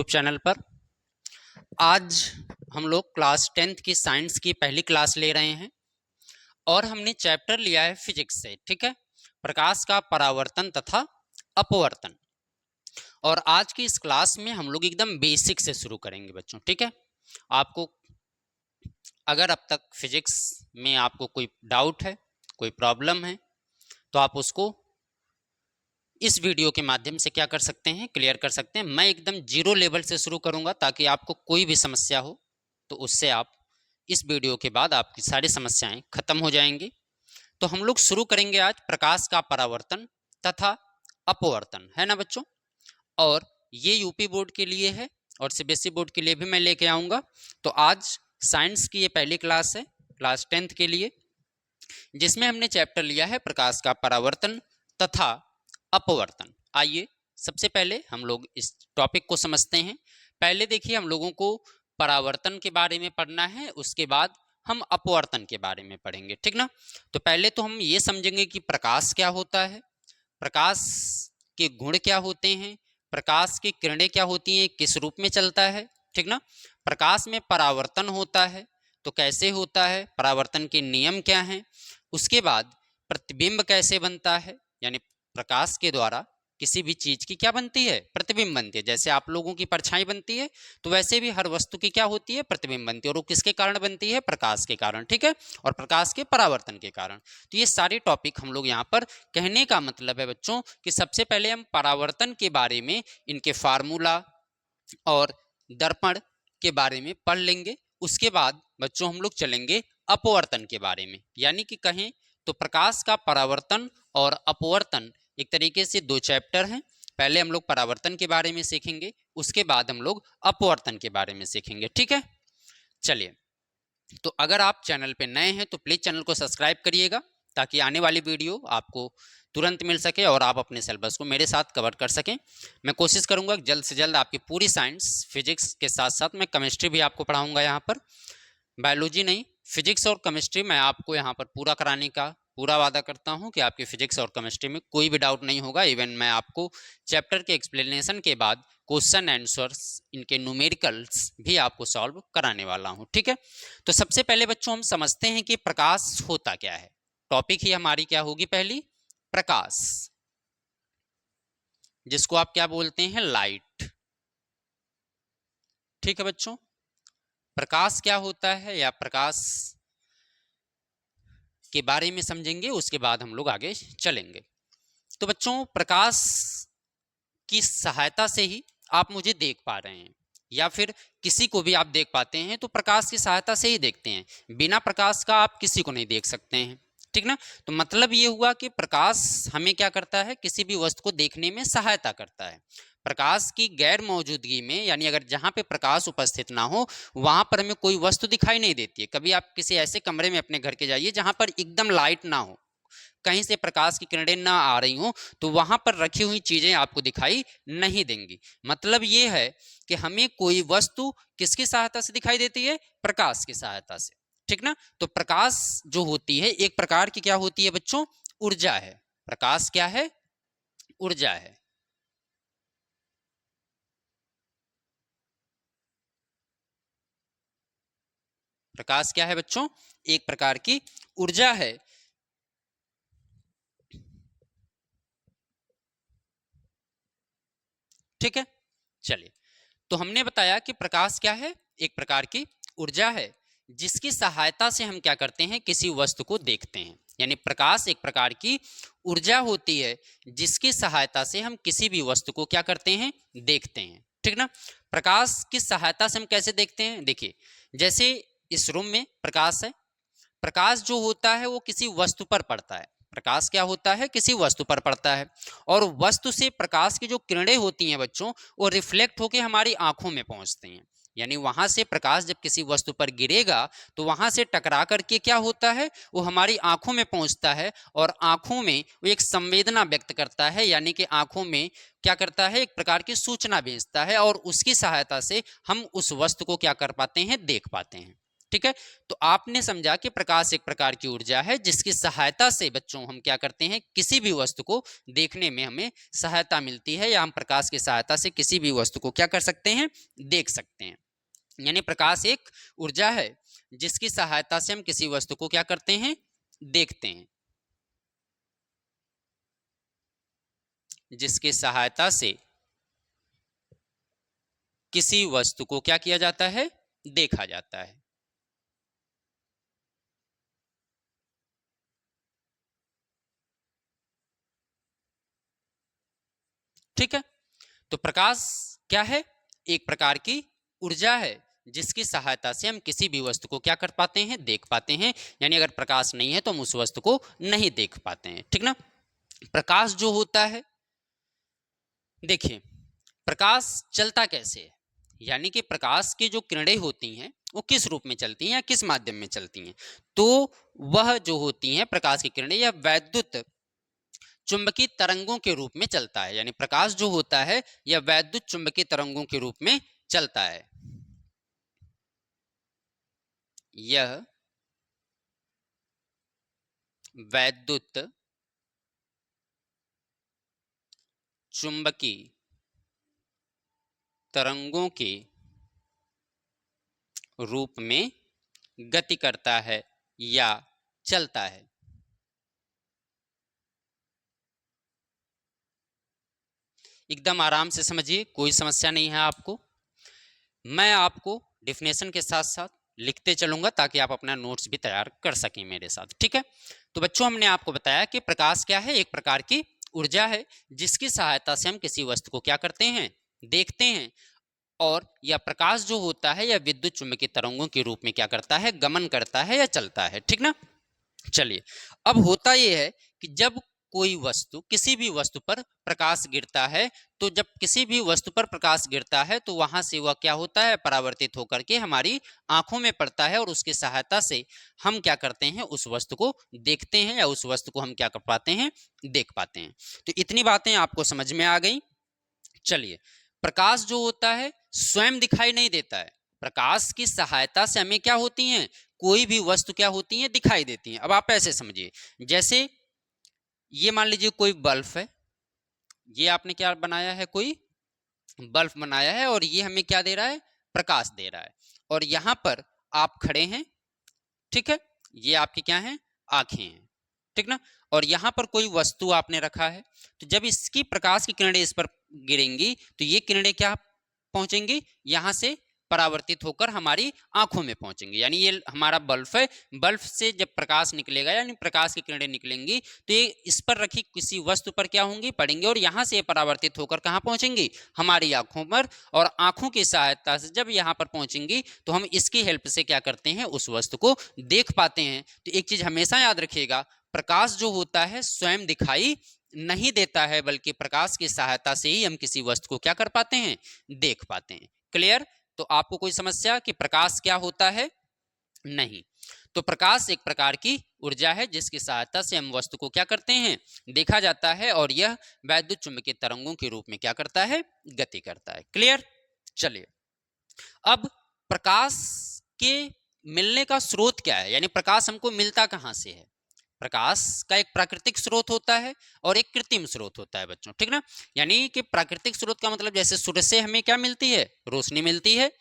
Channel पर। आज हम लोग क्लास 10th की साइंस की पहली क्लास ले रहे हैं और हमने चैप्टर लिया है फिजिक्स से। ठीक है, प्रकाश का परावर्तन तथा अपवर्तन। और आज की इस क्लास में हम लोग एकदम बेसिक से शुरू करेंगे बच्चों। ठीक है, आपको अगर अब तक फिजिक्स में आपको कोई डाउट है, कोई प्रॉब्लम है, तो आप उसको इस वीडियो के माध्यम से क्या कर सकते हैं, क्लियर कर सकते हैं। मैं एकदम जीरो लेवल से शुरू करूंगा ताकि आपको कोई भी समस्या हो तो उससे आप इस वीडियो के बाद आपकी सारी समस्याएं खत्म हो जाएंगी। तो हम लोग शुरू करेंगे आज प्रकाश का परावर्तन तथा अपवर्तन, है ना बच्चों। और ये यूपी बोर्ड के लिए है और सीबीएसई बोर्ड के लिए भी मैं लेके आऊँगा। तो आज साइंस की ये पहली क्लास है, क्लास 10th के लिए, जिसमें हमने चैप्टर लिया है प्रकाश का परावर्तन तथा अपवर्तन। आइए सबसे पहले हम लोग इस टॉपिक को समझते हैं। पहले देखिए, हम लोगों को परावर्तन के बारे में पढ़ना है, उसके बाद हम अपवर्तन के बारे में पढ़ेंगे, ठीक ना। तो पहले तो हम ये समझेंगे कि प्रकाश क्या होता है, प्रकाश के गुण क्या होते हैं, प्रकाश की किरणें क्या होती हैं, किस रूप में चलता है, ठीक ना। प्रकाश में परावर्तन होता है तो कैसे होता है, परावर्तन के नियम क्या हैं। उसके बाद प्रतिबिंब कैसे बनता है, यानी प्रकाश के द्वारा किसी भी चीज की क्या बनती है, प्रतिबिंब बनती है। जैसे आप लोगों की परछाई बनती है तो वैसे भी हर वस्तु की क्या होती है, प्रतिबिंब बनती है। और वो किसके कारण बनती है, प्रकाश के कारण, ठीक है, और प्रकाश के परावर्तन के कारण। तो ये सारे टॉपिक हम लोग यहाँ पर, कहने का मतलब है बच्चों कि सबसे पहले हम परावर्तन के बारे में, इनके फार्मूला और दर्पण के बारे में पढ़ लेंगे। उसके बाद बच्चों हम लोग चलेंगे अपवर्तन के बारे में, यानी कि कहें तो प्रकाश का परावर्तन और अपवर्तन एक तरीके से दो चैप्टर हैं। पहले हम लोग परावर्तन के बारे में सीखेंगे, उसके बाद हम लोग अपवर्तन के बारे में सीखेंगे, ठीक है। चलिए, तो अगर आप चैनल पे नए हैं तो प्लीज चैनल को सब्सक्राइब करिएगा ताकि आने वाली वीडियो आपको तुरंत मिल सके और आप अपने सिलेबस को मेरे साथ कवर कर सकें। मैं कोशिश करूंगा जल्द से जल्द आपकी पूरी साइंस, फिजिक्स के साथ साथ मैं केमिस्ट्री भी आपको पढ़ाऊंगा यहाँ पर। बायोलॉजी नहीं, फिजिक्स और केमिस्ट्री मैं आपको यहाँ पर पूरा कराने का पूरा वादा करता हूँ कि आपकी फिजिक्स और केमिस्ट्री में कोई भी डाउट नहीं होगा। इवन मैं आपको चैप्टर के एक्सप्लेनेशन के बाद क्वेश्चन आंसर्स, इनके न्यूमेरिकल्स भी आपको सॉल्व कराने वाला हूँ, ठीक है। तो सबसे पहले बच्चों हम समझते हैं कि प्रकाश होता क्या है। टॉपिक ही हमारी क्या होगी, पहली प्रकाश, जिसको आप क्या बोलते हैं, लाइट, ठीक है बच्चों। प्रकाश क्या होता है या प्रकाश के बारे में समझेंगे, उसके बाद हम लोग आगे चलेंगे। तो बच्चों, प्रकाश की सहायता से ही आप मुझे देख पा रहे हैं या फिर किसी को भी आप देख पाते हैं, तो प्रकाश की सहायता से ही देखते हैं। बिना प्रकाश का आप किसी को नहीं देख सकते हैं, ठीक ना। तो मतलब ये हुआ कि प्रकाश हमें क्या करता है, किसी भी वस्तु को देखने में सहायता करता है। प्रकाश की गैर मौजूदगी में, यानी अगर जहां पे प्रकाश उपस्थित ना हो वहां पर हमें कोई वस्तु दिखाई नहीं देती है। कभी आप किसी ऐसे कमरे में अपने घर के जाइए जहां पर एकदम लाइट ना हो, कहीं से प्रकाश की किरणें ना आ रही हो, तो वहां पर रखी हुई चीजें आपको दिखाई नहीं देंगी। मतलब ये है कि हमें कोई वस्तु किसकी सहायता से दिखाई देती है, प्रकाश की सहायता से, ठीक ना। तो प्रकाश जो होती है एक प्रकार की क्या होती है बच्चों, ऊर्जा है। प्रकाश क्या है, ऊर्जा है। प्रकाश क्या है बच्चों, एक प्रकार की ऊर्जा है। ठीक है, चलिए, तो हमने बताया कि प्रकाश क्या है, एक प्रकार की ऊर्जा है, जिसकी सहायता से हम क्या करते हैं, किसी वस्तु को देखते हैं। यानी प्रकाश एक प्रकार की ऊर्जा होती है जिसकी सहायता से हम किसी भी वस्तु को क्या करते हैं, देखते हैं, ठीक ना। प्रकाश की सहायता से हम कैसे देखते हैं, देखिए, जैसे इस रूम में प्रकाश है, प्रकाश जो होता है वो किसी वस्तु पर पड़ता है। प्रकाश क्या होता है, किसी वस्तु पर पड़ता है, और वस्तु से प्रकाश की जो किरणें होती हैं बच्चों, वो रिफ्लेक्ट होकर हमारी आंखों में पहुंचती हैं। यानी वहां से प्रकाश जब किसी वस्तु पर गिरेगा तो वहां से टकरा करके क्या होता है, वो हमारी आंखों में पहुंचता है, और आंखों में वो एक संवेदना व्यक्त करता है, यानी कि आंखों में क्या करता है, एक प्रकार की सूचना भेजता है, और उसकी सहायता से हम उस वस्तु को क्या कर पाते हैं, देख पाते हैं। ठीक है। तो आपने समझा कि प्रकाश एक प्रकार की ऊर्जा है जिसकी सहायता से बच्चों हम क्या करते हैं, किसी भी वस्तु को देखने में हमें सहायता मिलती है, या हम प्रकाश की सहायता से किसी भी वस्तु को क्या कर सकते हैं, देख सकते हैं। यानी प्रकाश एक ऊर्जा है जिसकी सहायता से हम किसी वस्तु को क्या करते हैं, देखते हैं, जिसकी सहायता से किसी वस्तु को क्या किया जाता है, देखा जाता है। ठीक है। तो प्रकाश क्या है, एक प्रकार की ऊर्जा है जिसकी सहायता से हम किसी भी वस्तु को क्या कर पाते हैं, देख पाते हैं। यानी अगर प्रकाश नहीं है तो हम उस वस्तु को नहीं देख पाते हैं। ठीक ना। प्रकाश जो होता है, देखिए प्रकाश चलता कैसे है, यानी कि प्रकाश की जो किरणें होती हैं वो किस रूप में चलती हैं या किस माध्यम में चलती हैं, तो वह जो होती हैं प्रकाश की किरणें या वैद्युत चुंबकीय तरंगों के रूप में चलता है। यानी प्रकाश जो होता है यह वैद्युत चुंबकीय तरंगों के रूप में चलता है। यह वैद्युत चुंबकीय तरंगों के रूप में गति करता है या चलता है। एकदम आराम से समझिए, कोई समस्या नहीं है आपको। मैं आपको डिफिनेशन के साथ साथ लिखते चलूंगा ताकि आप अपना नोट्स भी तैयार कर सकें मेरे साथ। ठीक है। तो बच्चों हमने आपको बताया कि प्रकाश क्या है, एक प्रकार की ऊर्जा है जिसकी सहायता से हम किसी वस्तु को क्या करते हैं, देखते हैं। और यह प्रकाश जो होता है यह विद्युत चुंबकीय तरंगों के रूप में क्या करता है, गमन करता है या चलता है। ठीक ना। चलिए, अब होता यह है कि जब कोई वस्तु, किसी भी वस्तु पर प्रकाश गिरता है, तो जब किसी भी वस्तु पर प्रकाश गिरता है तो वहां से वह क्या होता है, परावर्तित होकर के हमारी आंखों में पड़ता है और उसकी सहायता से हम क्या करते हैं, उस वस्तु को देखते हैं या उस वस्तु को हम क्या कर पाते हैं, देख पाते हैं। तो इतनी बातें आपको समझ में आ गई। चलिए, प्रकाश जो होता है स्वयं दिखाई नहीं देता है, प्रकाश की सहायता से हमें क्या होती हैं, कोई भी वस्तु क्या होती है, दिखाई देती है। अब आप ऐसे समझिए, जैसे ये मान लीजिए कोई बल्ब है, ये आपने क्या बनाया है, कोई बल्ब बनाया है और ये हमें क्या दे रहा है, प्रकाश दे रहा है। और यहां पर आप खड़े हैं, ठीक है, ये आपकी क्या है, आंखें हैं। ठीक ना। और यहां पर कोई वस्तु आपने रखा है, तो जब इसकी प्रकाश की किरणें इस पर गिरेंगी तो ये किरणें क्या पहुंचेंगी, यहां से परावर्तित होकर हमारी आंखों में पहुंचेंगे। यानी ये हमारा बल्ब है, बल्ब से जब प्रकाश निकलेगा यानी प्रकाश की किरणें निकलेंगी तो ये इस पर रखी किसी वस्तु पर क्या होंगी, पड़ेंगे और यहां से परावर्तित होकर कहां पहुंचेंगी, हमारी आंखों पर। और आंखों की सहायता से जब यहां पर पहुंचेंगी तो हम इसकी हेल्प से क्या करते हैं, उस वस्तु को देख पाते हैं। तो एक चीज हमेशा याद रखिएगा, प्रकाश जो होता है स्वयं दिखाई नहीं देता है, बल्कि प्रकाश की सहायता से ही हम किसी वस्तु को क्या कर पाते हैं, देख पाते हैं। क्लियर। तो आपको कोई समस्या कि प्रकाश क्या होता है, नहीं। तो प्रकाश एक प्रकार की ऊर्जा है जिसकी सहायता से हम वस्तु को क्या करते हैं, देखा जाता है, और यह वैद्युत चुंबकीय तरंगों के रूप में क्या करता है, गति करता है। क्लियर। चलिए, अब प्रकाश के मिलने का स्रोत क्या है, यानी प्रकाश हमको मिलता कहां से है। प्रकाश का एक प्राकृतिक स्रोत होता है और एक कृत्रिम स्रोत होता है बच्चों। ठीक ना। यानी कि प्राकृतिक स्रोत का मतलब जैसे सूर्य से हमें क्या मिलती है, रोशनी मिलती है,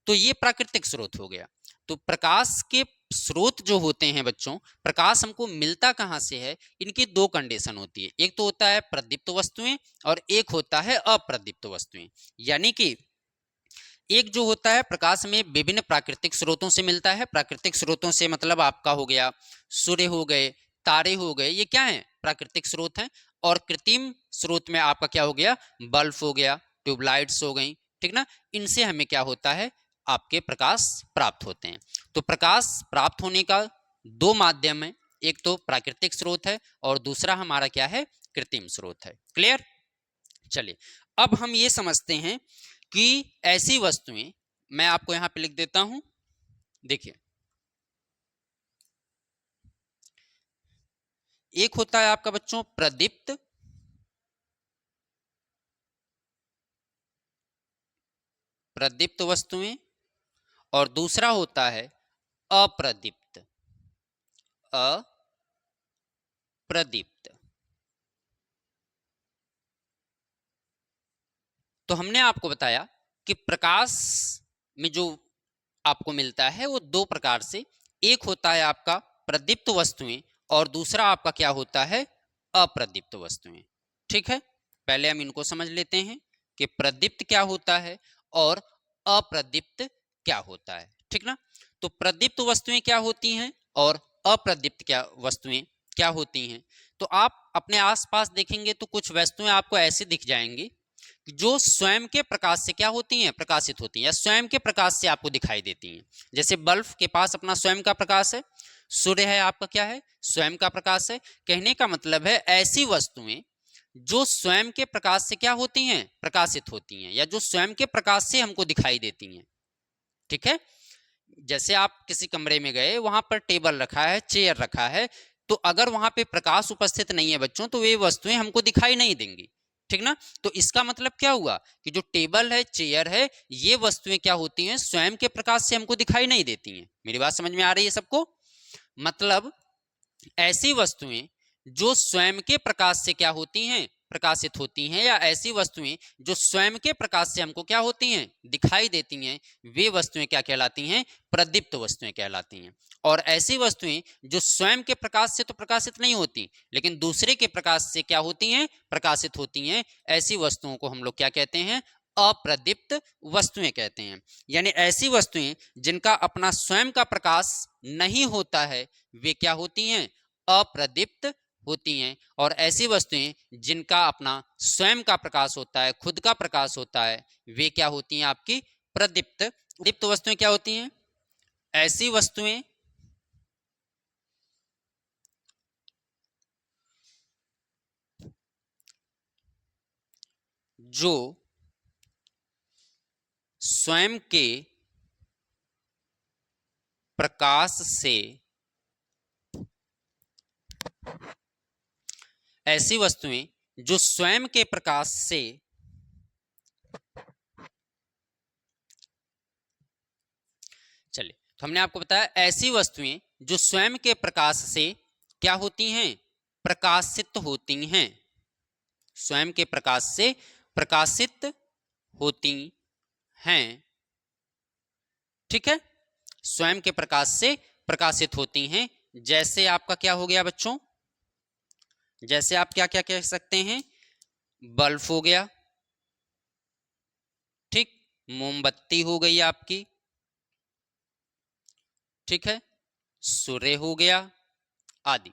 तो ये प्राकृतिक स्रोत हो गया। तो प्रकाश के स्रोत जो होते हैं बच्चों, प्रकाश हमको मिलता कहां से है, इनकी दो कंडीशन होती है। एक तो होता है प्रदीप्त वस्तुएं और एक होता है अप्रदीप्त वस्तुएं। यानी कि एक जो होता है प्रकाश में विभिन्न प्राकृतिक स्रोतों से मिलता है, प्राकृतिक स्रोतों से मतलब आपका हो गया सूर्य हो गए, तारे हो गए, ये क्या है, प्राकृतिक स्रोत हैं। और कृत्रिम स्रोत में आपका क्या हो गया, बल्ब हो गया, ट्यूबलाइट्स हो गई। ठीक ना। इनसे हमें क्या होता है, आपके प्रकाश प्राप्त होते हैं। तो प्रकाश प्राप्त होने का दो माध्यम है, एक तो प्राकृतिक स्रोत है और दूसरा हमारा क्या है, कृत्रिम स्रोत है। क्लियर। चलिए, अब हम ये समझते हैं कि ऐसी वस्तुएं, मैं आपको यहां पे लिख देता हूं, देखिए एक होता है आपका बच्चों प्रदीप्त, प्रदीप्त वस्तुएं, और दूसरा होता है अप्रदीप्त, अप्रदीप्त। तो हमने आपको बताया कि प्रकाश में जो आपको मिलता है वो दो प्रकार से, एक होता है आपका प्रदीप्त वस्तुएं और दूसरा आपका क्या होता है, अप्रदीप्त वस्तुएं। ठीक है, पहले हम इनको समझ लेते हैं कि प्रदीप्त क्या होता है और अप्रदीप्त क्या होता है। ठीक ना, तो प्रदीप्त वस्तुएं क्या होती हैं और अप्रदीप्त क्या वस्तुएं क्या होती हैं। तो आप अपने आसपास देखेंगे तो कुछ वस्तुएं आपको ऐसी दिख जाएंगी जो स्वयं के प्रकाश से क्या होती हैं, प्रकाशित होती हैं या स्वयं के प्रकाश से आपको दिखाई देती हैं। जैसे बल्ब के पास अपना स्वयं का प्रकाश है, सूर्य है आपका क्या है, स्वयं का प्रकाश है। कहने का मतलब है ऐसी वस्तुएं जो स्वयं के प्रकाश से क्या होती हैं, प्रकाशित होती हैं या जो स्वयं के प्रकाश से हमको दिखाई देती हैं। ठीक है, जैसे आप किसी कमरे में गए, वहां पर टेबल रखा है, चेयर रखा है, तो अगर वहां पे प्रकाश उपस्थित नहीं है बच्चों, तो वे वस्तुएं हमको दिखाई नहीं देंगी। ठीक ना, तो इसका मतलब क्या हुआ कि जो टेबल है, चेयर है, ये वस्तुएं क्या होती हैं, स्वयं के प्रकाश से हमको दिखाई नहीं देती हैं। मेरी बात समझ में आ रही है सबको? मतलब ऐसी वस्तुएं जो स्वयं के प्रकाश से क्या होती हैं, प्रकाशित होती हैं, या ऐसी वस्तुएं जो स्वयं के प्रकाश से हमको क्या होती हैं, दिखाई देती हैं, वे वस्तुएं क्या कहलाती हैं, प्रदीप्त वस्तुएं कहलाती हैं। और ऐसी वस्तुएं जो स्वयं के प्रकाश से तो प्रकाशित नहीं होती, लेकिन दूसरे के प्रकाश से क्या होती हैं, प्रकाशित होती हैं, ऐसी वस्तुओं को हम लोग क्या कहते हैं, अप्रदीप्त वस्तुएं कहते हैं। यानी ऐसी वस्तुएं जिनका अपना स्वयं का प्रकाश नहीं होता है, वे क्या होती हैं, अप्रदीप्त होती हैं। और ऐसी वस्तुएं जिनका अपना स्वयं का प्रकाश होता है, खुद का प्रकाश होता है, वे क्या होती हैं, आपकी प्रदीप्त। दीप्त वस्तुएं क्या होती हैं, ऐसी वस्तुएं जो स्वयं के प्रकाश से, ऐसी वस्तुएं जो स्वयं के प्रकाश से चलिए, तो हमने आपको बताया ऐसी वस्तुएं जो स्वयं के प्रकाश से क्या होती हैं, प्रकाशित होती हैं, स्वयं के प्रकाश से प्रकाशित होती हैं। ठीक है, स्वयं के प्रकाश से प्रकाशित होती हैं। जैसे आपका क्या हो गया बच्चों, जैसे आप क्या क्या कह सकते हैं, बल्ब हो गया, ठीक, मोमबत्ती हो गई आपकी, ठीक है, सूर्य हो गया आदि।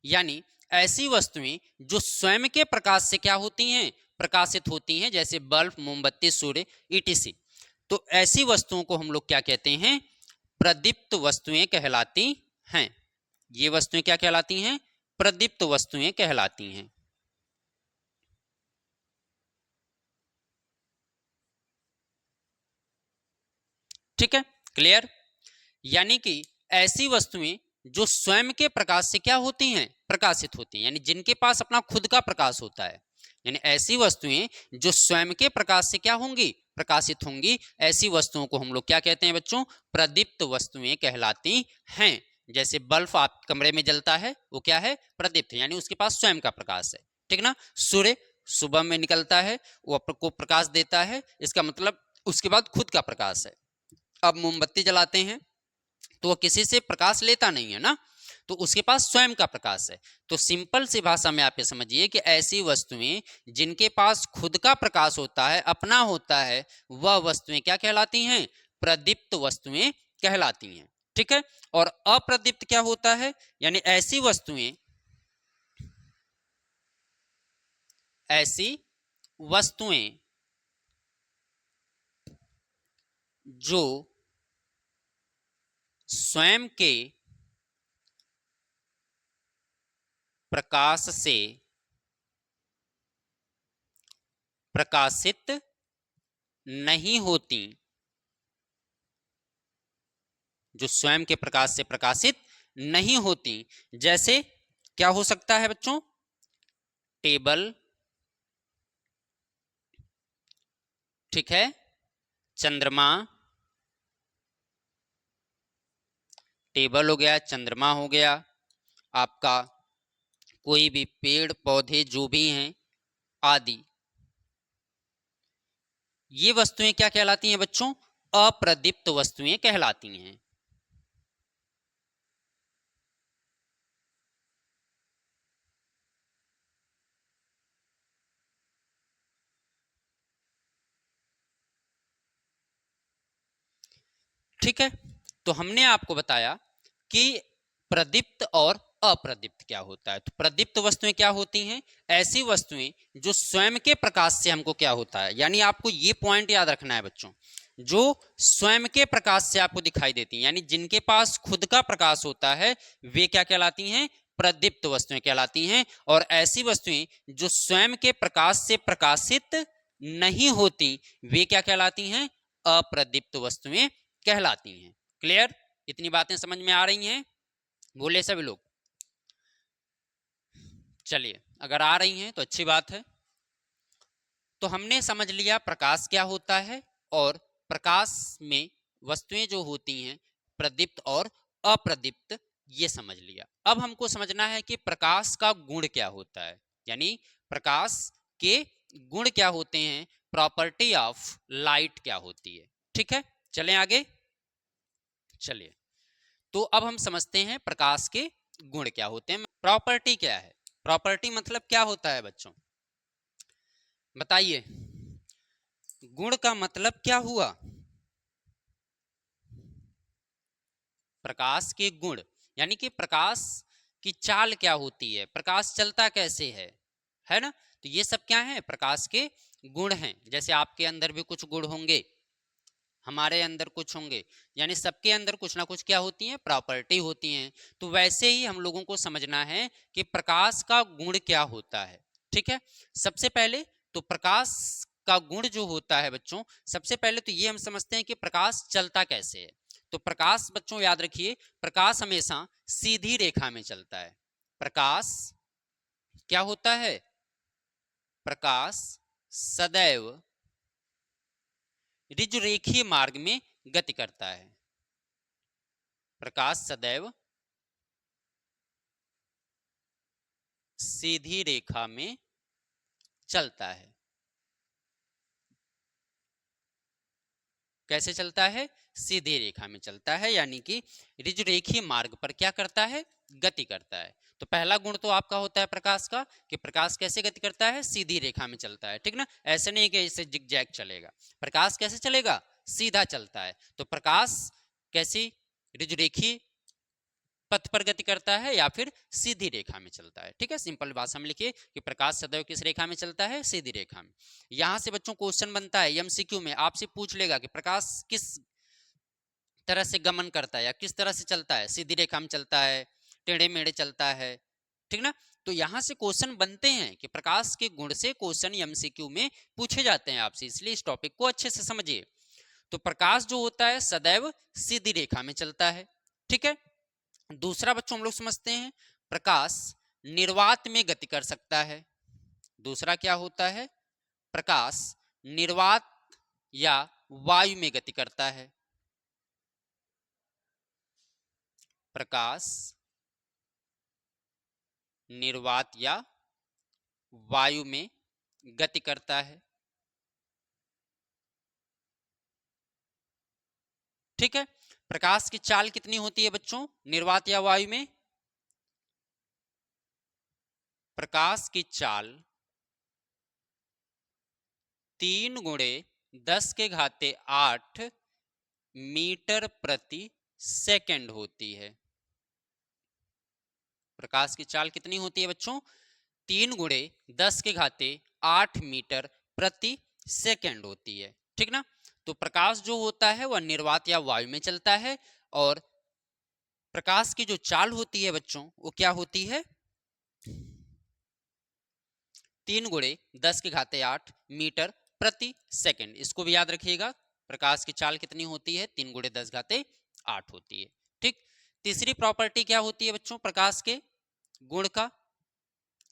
यानी ऐसी वस्तुएं जो स्वयं के प्रकाश से क्या होती हैं, प्रकाशित होती हैं, जैसे बल्ब, मोमबत्ती, सूर्य ईटीसी। तो ऐसी वस्तुओं को हम लोग क्या कहते हैं, प्रदीप्त वस्तुएं कहलाती हैं। ये वस्तुएं क्या कहलाती हैं, प्रदीप्त वस्तुएं कहलाती हैं। ठीक है, क्लियर। यानी कि ऐसी वस्तुएं जो स्वयं के प्रकाश से क्या होती हैं, प्रकाशित होती हैं, यानी जिनके पास अपना खुद का प्रकाश होता है। यानी ऐसी वस्तुएं जो स्वयं के प्रकाश से क्या होंगी, प्रकाशित होंगी, ऐसी वस्तुओं को हम लोग क्या कहते हैं बच्चों, प्रदीप्त वस्तुएं कहलाती हैं। जैसे बल्ब आप कमरे में जलता है, वो क्या है, प्रदीप्त, यानी उसके पास स्वयं का प्रकाश है। ठीक ना, सूर्य सुबह में निकलता है, वो आपको प्रकाश देता है, इसका मतलब उसके बाद खुद का प्रकाश है। अब मोमबत्ती जलाते हैं तो वह किसी से प्रकाश लेता नहीं है ना, तो उसके पास स्वयं का प्रकाश है। तो सिंपल सी भाषा में आप ये समझिए कि ऐसी वस्तुएं जिनके पास खुद का प्रकाश होता है, अपना होता है, वह वस्तुएं क्या कहलाती हैं, प्रदीप्त वस्तुएं कहलाती हैं। ठीक है, और अप्रदीप्त क्या होता है, यानी ऐसी वस्तुएं जो स्वयं के प्रकाश से प्रकाशित नहीं होती, जो स्वयं के प्रकाश से प्रकाशित नहीं होती। जैसे क्या हो सकता है बच्चों, टेबल, ठीक है, चंद्रमा, टेबल हो गया, चंद्रमा हो गया, आपका कोई भी पेड़ पौधे जो भी हैं आदि, ये वस्तुएं क्या कहलाती हैं बच्चों? अप्रदीप्त वस्तुएं कहलाती हैं। ठीक है, तो हमने आपको बताया कि प्रदीप्त और अप्रदीप्त क्या होता है। तो प्रदीप्त वस्तुएं क्या होती हैं? ऐसी वस्तुएं जो स्वयं के प्रकाश से हमको क्या होता है, यानी आपको ये पॉइंट याद रखना है बच्चों, जो स्वयं के प्रकाश से आपको दिखाई देती हैं, यानी जिनके पास खुद का प्रकाश होता है, वे क्या कहलाती हैं? प्रदीप्त वस्तुएं कहलाती हैं। और ऐसी वस्तुएं जो स्वयं के प्रकाश से प्रकाशित नहीं होती, वे क्या कहलाती हैं? अप्रदीप्त वस्तुएं कहलाती हैं। क्लियर? इतनी बातें समझ में आ रही हैं? बोले सभी लोग? चलिए, अगर आ रही हैं तो अच्छी बात है। तो हमने समझ लिया प्रकाश क्या होता है, और प्रकाश में वस्तुएं जो होती हैं प्रदीप्त और अप्रदीप्त, ये समझ लिया। अब हमको समझना है कि प्रकाश का गुण क्या होता है, यानी प्रकाश के गुण क्या होते हैं, प्रॉपर्टी ऑफ लाइट क्या होती है। ठीक है, चलें आगे। चलिए, तो अब हम समझते हैं प्रकाश के गुण क्या होते हैं। प्रॉपर्टी क्या है? प्रॉपर्टी मतलब क्या होता है बच्चों? बताइए, गुण का मतलब क्या हुआ? प्रकाश के गुण, यानी कि प्रकाश की चाल क्या होती है, प्रकाश चलता कैसे है ना? तो ये सब क्या है? प्रकाश के गुण हैं। जैसे आपके अंदर भी कुछ गुण होंगे, हमारे अंदर कुछ होंगे, यानी सबके अंदर कुछ ना कुछ क्या होती हैं? प्रॉपर्टी होती हैं। तो वैसे ही हम लोगों को समझना है कि प्रकाश का गुण क्या होता है। ठीक है, सबसे पहले तो प्रकाश का गुण जो होता है बच्चों, सबसे पहले तो ये हम समझते हैं कि प्रकाश चलता कैसे है। तो प्रकाश बच्चों याद रखिए, प्रकाश हमेशा सीधी रेखा में चलता है। प्रकाश क्या होता है? प्रकाश सदैव ऋजुरेखीय मार्ग में गति करता है। प्रकाश सदैव सीधी रेखा में चलता है। कैसे चलता है? सीधी रेखा में चलता है, यानी कि ऋजुरेखीय मार्ग पर क्या करता है? गति करता है। तो पहला गुण तो आपका होता है प्रकाश का, कि प्रकाश कैसे गति करता है? सीधी रेखा में चलता है। ठीक ना? ऐसे नहीं कि इसे जिगजैग चलेगा। प्रकाश कैसे चलेगा? सीधा चलता है। तो प्रकाश कैसी ऋजुरेखीय पथ पर गति करता है या फिर सीधी रेखा में चलता है। ठीक है, सिंपल बात हम लिखिए कि प्रकाश सदैव किस रेखा में चलता है? सीधी रेखा में। यहां से बच्चों क्वेश्चन बनता है एमसीक्यू में, आपसे पूछ लेगा कि प्रकाश किस तरह से गमन करता है या किस तरह से चलता है? सीधी रेखा में चलता है, टेढ़े मेढ़े चलता है। ठीक ना? तो यहां से क्वेश्चन बनते हैं कि प्रकाश के गुण से क्वेश्चन एमसीक्यू में पूछे जाते हैं आपसे, इसलिए इस टॉपिक को अच्छे से समझिए। तो प्रकाश जो होता है सदैव सीधी रेखा में चलता है। ठीक है, दूसरा बच्चों हम लोग समझते हैं प्रकाश निर्वात में गति कर सकता है। दूसरा क्या होता है? प्रकाश निर्वात या वायु में गति करता है। प्रकाश निर्वात या वायु में गति करता है। ठीक है, प्रकाश की चाल कितनी होती है बच्चों निर्वात या वायु में? प्रकाश की चाल 3 × 10⁸ मीटर प्रति सेकंड होती है। प्रकाश की चाल कितनी होती है बच्चों? 3 × 10⁸ मीटर प्रति सेकंड होती है। ठीक ना? तो प्रकाश जो होता है वह निर्वात या वायु में चलता है, और प्रकाश की जो चाल होती है बच्चों वो क्या होती है? 3 × 10⁸ मीटर प्रति सेकंड। इसको भी याद रखिएगा, प्रकाश की चाल कितनी होती है? 3 × 10⁸ होती है। ठीक, तीसरी प्रॉपर्टी क्या होती है बच्चों प्रकाश के गुण का?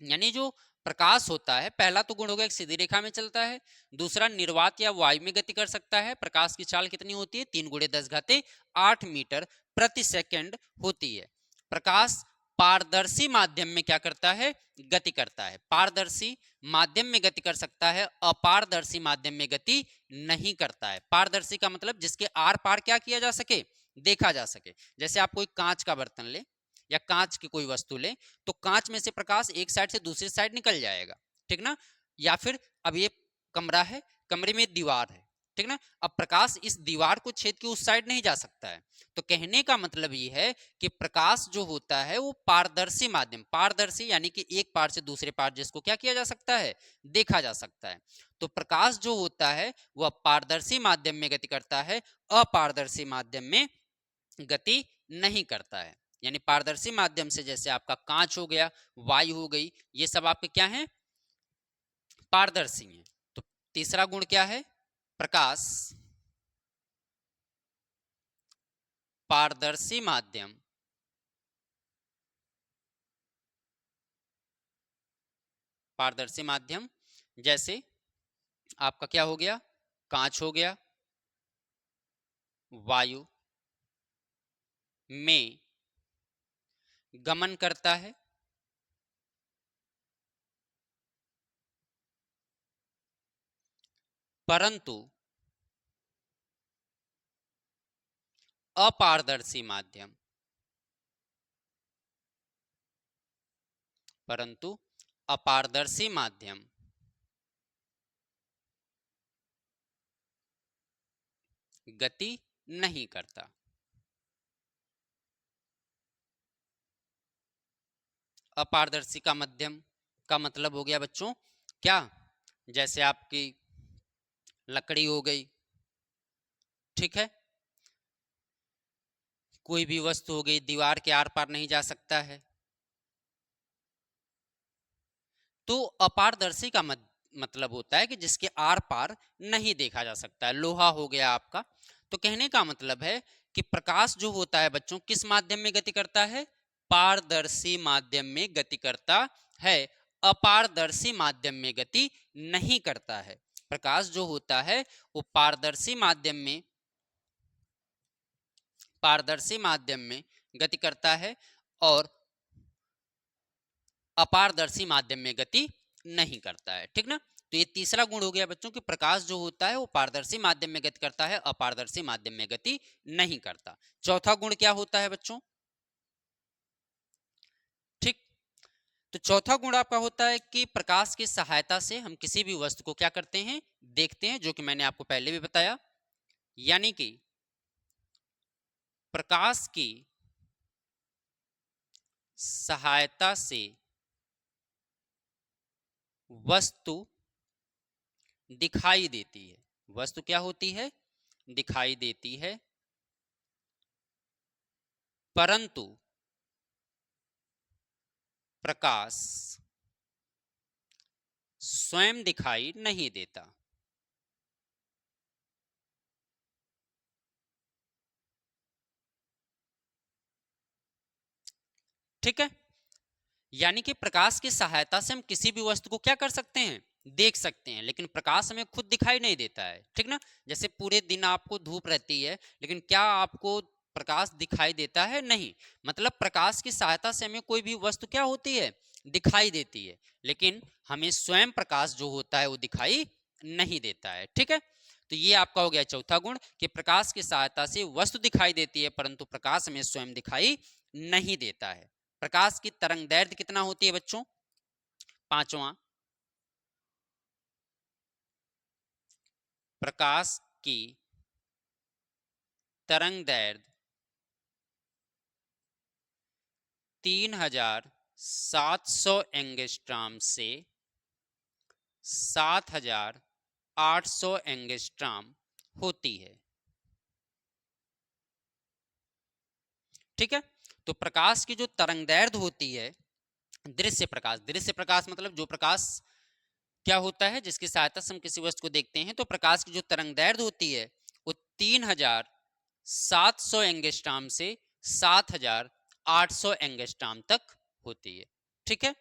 यानी जो प्रकाश होता है, पहला तो गुण हो गया सीधी रेखा में चलता है, दूसरा निर्वात या वायु में गति कर सकता है। प्रकाश की चाल कितनी होती है? 3 × 10⁸ मीटर प्रति सेकंड होती है। प्रकाश पारदर्शी माध्यम में क्या करता है? गति करता है। पारदर्शी माध्यम में गति कर सकता है, अपारदर्शी माध्यम में गति नहीं करता है। पारदर्शी का मतलब जिसके आर पार क्या किया जा सके? देखा जा सके। जैसे आप कोई कांच का बर्तन ले या कांच की कोई वस्तु ले, तो कांच में से प्रकाश एक साइड से दूसरी साइड निकल जाएगा, ठीक ना। या फिर अब ये कमरा है, कमरे में दीवार है, ठीक ना। अब प्रकाश इस दीवार को छेद के उस साइड नहीं जा सकता है। तो कहने का मतलब ये है कि प्रकाश जो होता है वो पारदर्शी माध्यम, पारदर्शी यानी कि एक पार से दूसरे पार जिसको क्या किया जा सकता है? देखा जा सकता है। तो प्रकाश जो होता है वह पारदर्शी माध्यम में गति करता है, अपारदर्शी माध्यम में गति नहीं करता है। यानी पारदर्शी माध्यम से जैसे आपका कांच हो गया, वायु हो गई, ये सब आपके क्या हैं? पारदर्शी हैं। तो तीसरा गुण क्या है? प्रकाश पारदर्शी माध्यम पारदर्शी माध्यम जैसे आपका क्या हो गया? कांच हो गया, वायु में गमन करता है, परंतु अपारदर्शी माध्यम गति नहीं करता। अपारदर्शी का माध्यम का मतलब हो गया बच्चों क्या? जैसे आपकी लकड़ी हो गई, ठीक है, कोई भी वस्तु हो गई, दीवार के आर पार नहीं जा सकता है। तो अपारदर्शी का मतलब होता है कि जिसके आर पार नहीं देखा जा सकता है। लोहा हो गया आपका। तो कहने का मतलब है कि प्रकाश जो होता है बच्चों किस माध्यम में गति करता है? पारदर्शी माध्यम में गति करता है, अपारदर्शी माध्यम में गति नहीं करता है। प्रकाश जो होता है वो पारदर्शी माध्यम में गति करता है और अपारदर्शी माध्यम में गति नहीं करता है, ठीक ना। तो ये तीसरा गुण हो गया बच्चों कि प्रकाश जो होता है वो पारदर्शी माध्यम में गति करता है, अपारदर्शी माध्यम में गति नहीं करता। चौथा गुण क्या होता है बच्चों? ठीक, तो चौथा गुण आपका होता है कि प्रकाश की सहायता से हम किसी भी वस्तु को क्या करते हैं? देखते हैं, जो कि मैंने आपको पहले भी बताया। यानी कि प्रकाश की सहायता से वस्तु दिखाई देती है। वस्तु क्या होती है? दिखाई देती है, परंतु प्रकाश स्वयं दिखाई नहीं देता। ठीक है, यानी कि प्रकाश की सहायता से हम किसी भी वस्तु को क्या कर सकते हैं? देख सकते हैं, लेकिन प्रकाश हमें खुद दिखाई नहीं देता है, ठीक ना। जैसे पूरे दिन आपको धूप रहती है, लेकिन क्या आपको प्रकाश दिखाई देता है? नहीं। मतलब प्रकाश की सहायता से हमें कोई भी वस्तु क्या होती है? दिखाई देती है, लेकिन हमें स्वयं प्रकाश जो होता है वो दिखाई नहीं देता है, ठीक है। तो ये आपका हो गया चौथा गुण कि प्रकाश की सहायता से वस्तु दिखाई देती है, परंतु प्रकाश हमें स्वयं दिखाई नहीं देता है। प्रकाश की तरंग दैर्ध्य कितना होती है बच्चों? पांचवा, प्रकाश की तरंग दैर्ध्य 3700 एंगस्ट्रॉम से 7800 एंगस्ट्रॉम होती है, ठीक है। तो प्रकाश की जो तरंग दैर्ध्य होती है, दृश्य प्रकाश मतलब जो प्रकाश क्या होता है जिसकी सहायता से हम किसी वस्तु को देखते हैं, तो प्रकाश की जो तरंग दैर्ध्य होती है वो 3700 एंगस्ट्रॉम से 7800 एंगस्ट्रॉम तक होती है, ठीक है।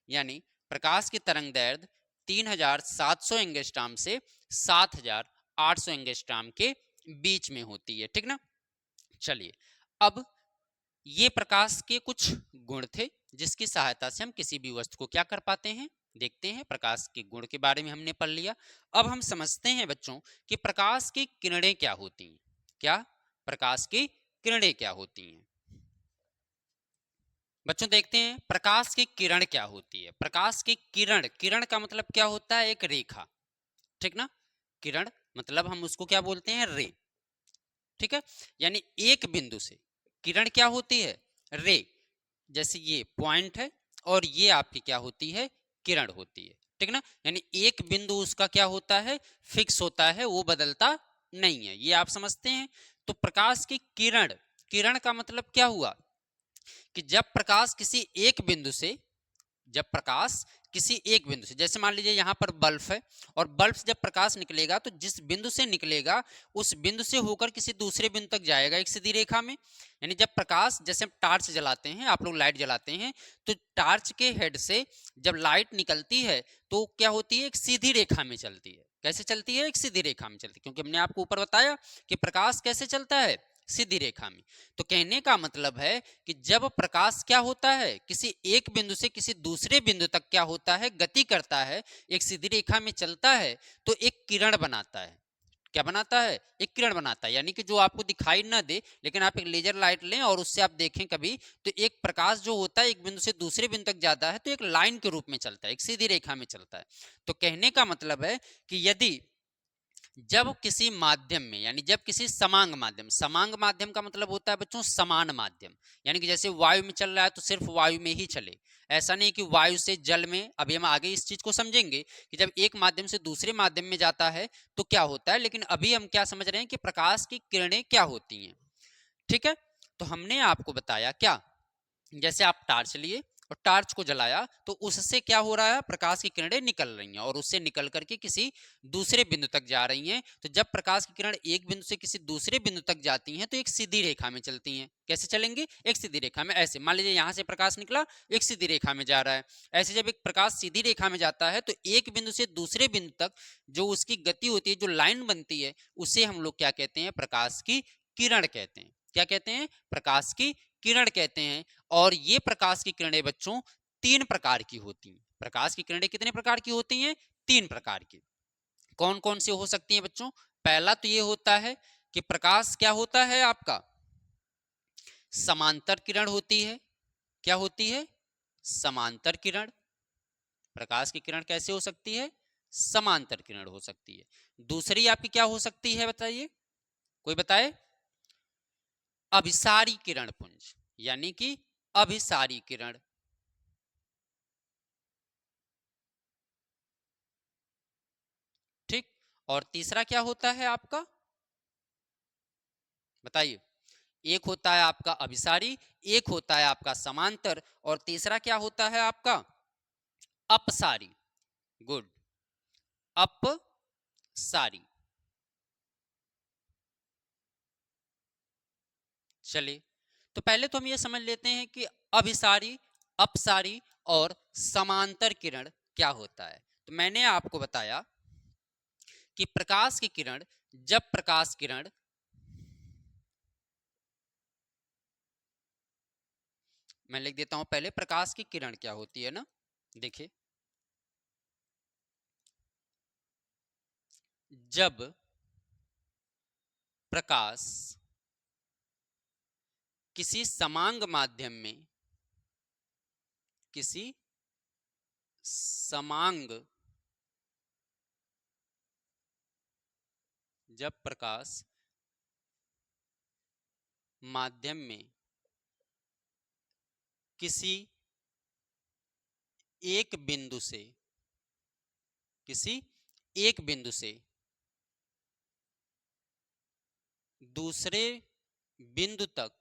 यानी प्रकाश की तरंग दैर्ध्य 3700 एंगस्ट्रॉम से 7800 एंगस्ट्रॉम के बीच में होती है, ठीक ना। चलिए, अब ये प्रकाश के कुछ गुण थे जिसकी सहायता से हम किसी भी वस्तु को क्या कर पाते हैं, देखते हैं। प्रकाश के गुण के बारे में हमने पढ़ लिया। अब हम समझते हैं बच्चों कि प्रकाश की किरणें क्या होती हैं। क्या प्रकाश की किरणें क्या होती हैं बच्चों, देखते हैं प्रकाश की किरण क्या होती है। प्रकाश की किरण, किरण का मतलब क्या होता है, एक रेखा, ठीक ना। किरण मतलब हम उसको क्या बोलते हैं, रे, ठीक है। यानी एक बिंदु से किरण क्या होती है, रे। जैसे ये पॉइंट है और ये आपकी क्या होती है, किरण होती है, ठीक ना। यानी एक बिंदु उसका क्या होता है, फिक्स होता है, वो बदलता नहीं है, ये आप समझते हैं। तो प्रकाश की किरण, किरण का मतलब क्या हुआ कि जब प्रकाश किसी एक बिंदु से, जब प्रकाश किसी एक बिंदु से, जैसे मान लीजिए यहां पर बल्ब है और बल्ब से जब प्रकाश निकलेगा तो जिस बिंदु से निकलेगा उस बिंदु से होकर किसी दूसरे बिंदु तक जाएगा एक सीधी रेखा में। यानी जब प्रकाश, जैसे हम टार्च जलाते हैं, आप लोग लाइट जलाते हैं, तो टार्च के हेड से जब लाइट निकलती है तो क्या होती है, एक सीधी रेखा में चलती है। कैसे चलती है, एक सीधी रेखा में चलती है, क्योंकि हमने आपको ऊपर बताया कि प्रकाश कैसे चलता है, सीधी रेखा में। तो कहने का मतलब है कि जब प्रकाश क्या होता है, किसी एक बिंदु से किसी दूसरे बिंदु तक क्या होता है, गति करता है, एक सीधी रेखा में चलता है, तो एक किरण बनाता है। क्या बनाता है, एक किरण बनाता है। यानी कि जो आपको दिखाई ना दे, लेकिन आप एक लेजर लाइट लें और उससे आप देखें कभी, तो एक प्रकाश जो होता है एक बिंदु से दूसरे बिंदु तक जाता है तो एक लाइन के रूप में चलता है, एक सीधी रेखा में चलता है। तो कहने का मतलब है कि यदि जब किसी माध्यम में, यानी जब किसी समांग माध्यम, समांग माध्यम का मतलब होता है बच्चों समान माध्यम, यानी कि जैसे वायु में चल रहा है तो सिर्फ वायु में ही चले, ऐसा नहीं कि वायु से जल में। अभी हम आगे इस चीज को समझेंगे कि जब एक माध्यम से दूसरे माध्यम में जाता है तो क्या होता है, लेकिन अभी हम क्या समझ रहे हैं कि प्रकाश की किरणें क्या होती हैं, ठीक है। तो हमने आपको बताया क्या, जैसे आप टार्च लिए और टार्च को जलाया तो उससे क्या हो रहा है, प्रकाश की किरणें निकल रही हैं और उससे निकल करके किसी दूसरे बिंदु तक जा रही हैं। तो जब प्रकाश की किरण एक बिंदु से किसी दूसरे बिंदु तक जाती हैं तो एक सीधी रेखा में चलती हैं। कैसे चलेंगी, एक सीधी रेखा में। ऐसे मान लीजिए यहां से प्रकाश निकला, एक सीधी रेखा में जा रहा है। ऐसे जब एक प्रकाश सीधी रेखा में जाता है तो एक बिंदु से दूसरे बिंदु तक जो उसकी गति होती है, जो लाइन बनती है, उसे हम लोग क्या कहते हैं, प्रकाश की किरण कहते हैं। क्या कहते हैं, प्रकाश की किरण कहते हैं। और ये प्रकाश की किरणें बच्चों तीन प्रकार की होती हैं। प्रकाश की किरणें कितने प्रकार की होती हैं, तीन प्रकार की। कौन कौन सी हो सकती हैं बच्चों, पहला तो ये होता है कि प्रकाश क्या होता है आपका, समांतर किरण होती है। क्या होती है, समांतर किरण। प्रकाश की किरण कैसे हो सकती है, समांतर किरण हो सकती है। दूसरी आपकी क्या हो सकती है, बताइए, कोई बताए, अभिसारी किरण पुंज, यानी कि अभिसारी किरण। ठीक। और तीसरा क्या होता है आपका, बताइए। एक होता है आपका अभिसारी, एक होता है आपका समांतर, और तीसरा क्या होता है आपका, अपसारी। गुड, अपसारी। चलिए, तो पहले तो हम ये समझ लेते हैं कि अभिसारी, अपसारी और समांतर किरण क्या होता है। तो मैंने आपको बताया कि प्रकाश की किरण, जब प्रकाश किरण, मैं लिख देता हूं पहले, प्रकाश की किरण क्या होती है ना, देखिए, जब प्रकाश किसी समांग माध्यम में, किसी समांग, जब प्रकाश माध्यम में किसी एक बिंदु से, किसी एक बिंदु से दूसरे बिंदु तक,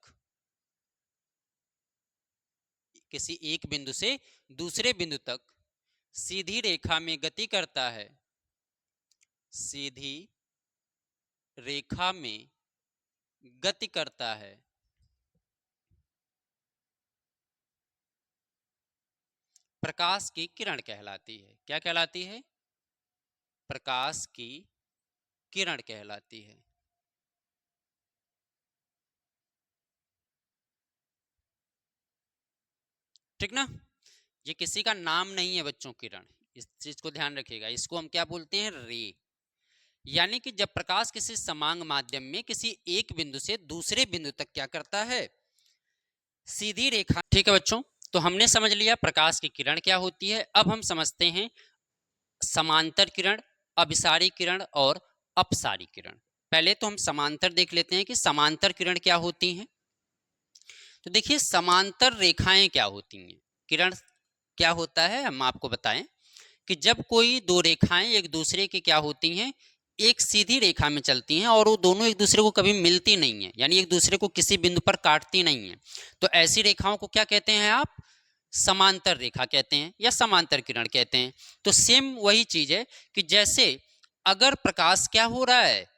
किसी एक बिंदु से दूसरे बिंदु तक सीधी रेखा में गति करता है, सीधी रेखा में गति करता है, प्रकाश की किरण कहलाती है। क्या कहलाती है? प्रकाश की किरण कहलाती है। ठीक ना? ये किसी का नाम नहीं है बच्चों, किरण, इस चीज को ध्यान रखिएगा। इसको हम क्या बोलते हैं? रे। यानी कि जब प्रकाश किसी समांग माध्यम में किसी एक बिंदु से दूसरे बिंदु तक क्या करता है? सीधी रेखा। ठीक है बच्चों, तो हमने समझ लिया प्रकाश की किरण क्या होती है। अब हम समझते हैं समांतर किरण, अभिसारी किरण और अपसारी किरण। पहले तो हम समांतर देख लेते हैं कि समांतर किरण क्या होती हैं। तो देखिए, समांतर रेखाएं क्या होती हैं। किरण क्या होता है, हम आपको बताएं कि जब कोई दो रेखाएं एक दूसरे की क्या होती हैं, एक सीधी रेखा में चलती हैं और वो दोनों एक दूसरे को कभी मिलती नहीं है, यानी एक दूसरे को किसी बिंदु पर काटती नहीं है, तो ऐसी रेखाओं को क्या कहते हैं आप? समांतर रेखा कहते हैं या समांतर किरण कहते हैं। तो सेम वही चीज है कि जैसे अगर प्रकाश क्या हो रहा है,